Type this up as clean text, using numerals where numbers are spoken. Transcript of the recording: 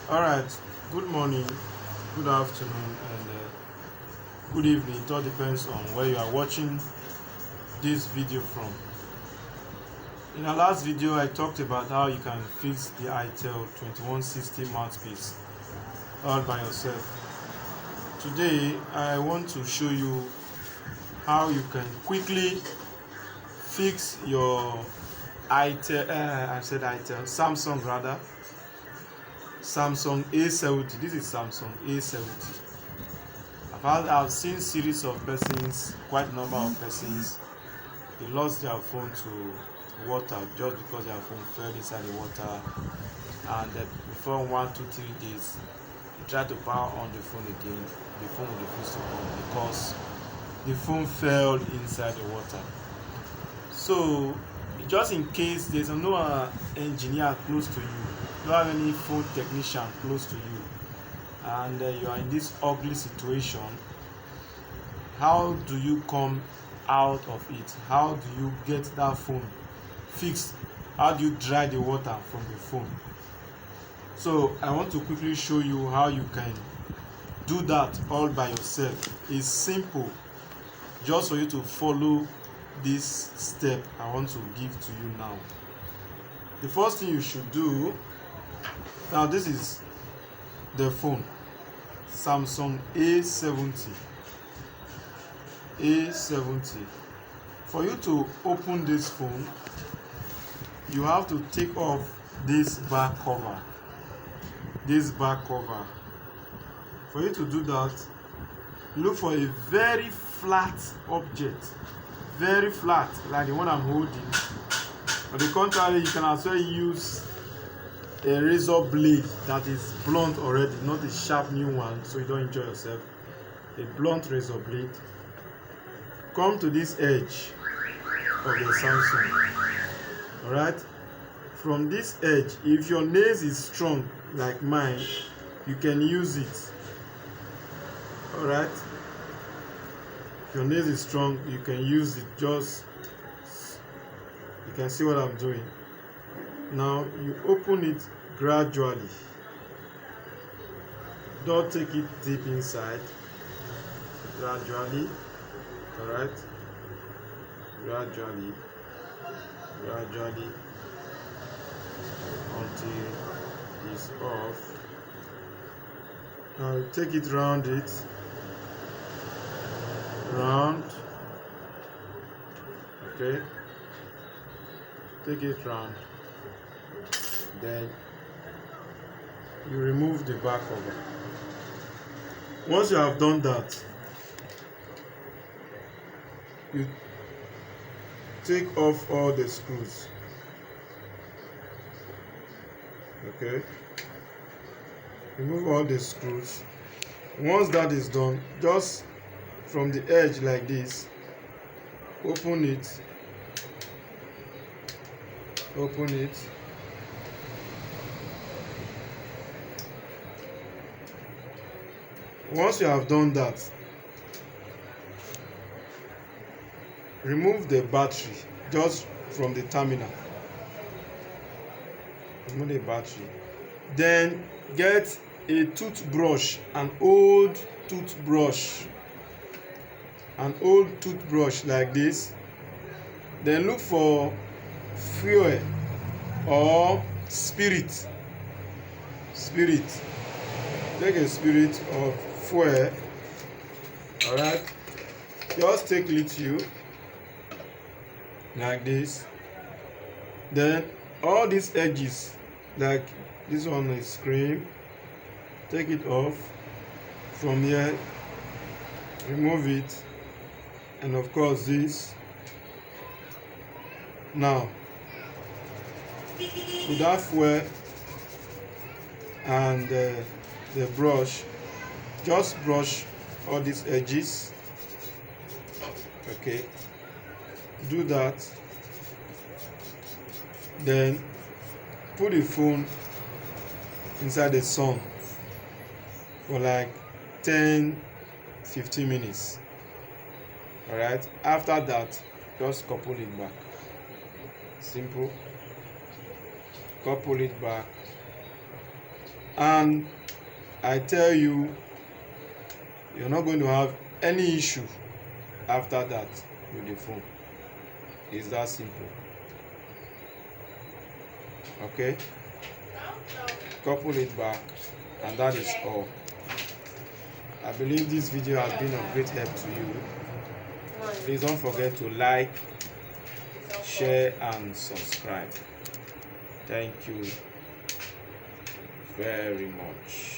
All right. Good morning, good afternoon, and good evening. It all depends on where you are watching this video from. In our last video, I talked about how you can fix the ITEL 2160 mouthpiece all by yourself. Today, I want to show you how you can quickly fix your Samsung rather. Samsung A70. This is Samsung A70. I've seen series of persons, quite a number of persons, they lost their phone to water just because their phone fell inside the water, and before 1, 2, 3 days they tried to power on the phone again. The phone will refuse to on because the phone fell inside the water. So just in case there's no engineer close to you, you don't have any phone technician close to you, and you are in this ugly situation, how do you come out of it? How do you get that phone fixed? How do you dry the water from the phone? So I want to quickly show you how you can do that all by yourself. It's simple, just for you to follow this step I want to give to you now. The first thing you should do, now this is the phone, Samsung A70. For you to open this phone, you have to take off this back cover. For you to do that, look for a very flat object, very flat, like the one I'm holding. On the contrary, you can also use a razor blade that is blunt already, not a sharp new one, so you don't injure yourself. A blunt razor blade. Come to this edge of your Samsung. Alright? From this edge, if your nails is strong like mine, you can use it. Alright? If your nails is strong, you can use it. Just, you can see what I'm doing. Now you open it gradually. Don't take it deep inside. Gradually. Alright, gradually until it's off. Now take it round okay, take it round, then you remove the back cover. Once you have done that, you take off all the screws. Okay, remove all the screws. Once that is done, just from the edge like this, open it. Once you have done that, remove the battery just from the terminal. Remove the battery. Then get a toothbrush, an old toothbrush like this. Then look for fuel or spirit. Take a spirit of fuel. Alright, just take lithium like this. Then all these edges, like this one is cream, take it off from here, remove it, and of course this. Now with that fuel and the brush, just brush all these edges. Okay, do that. Then put the phone inside the sun for like 10-15 minutes. Alright, after that, just couple it back. Simple. Couple it back. and I tell you, you're not going to have any issue after that with the phone. It's that simple. Okay, couple it back, and that is all. I believe this video has been of great help to you. Please don't forget to like, share and subscribe. Thank you very much.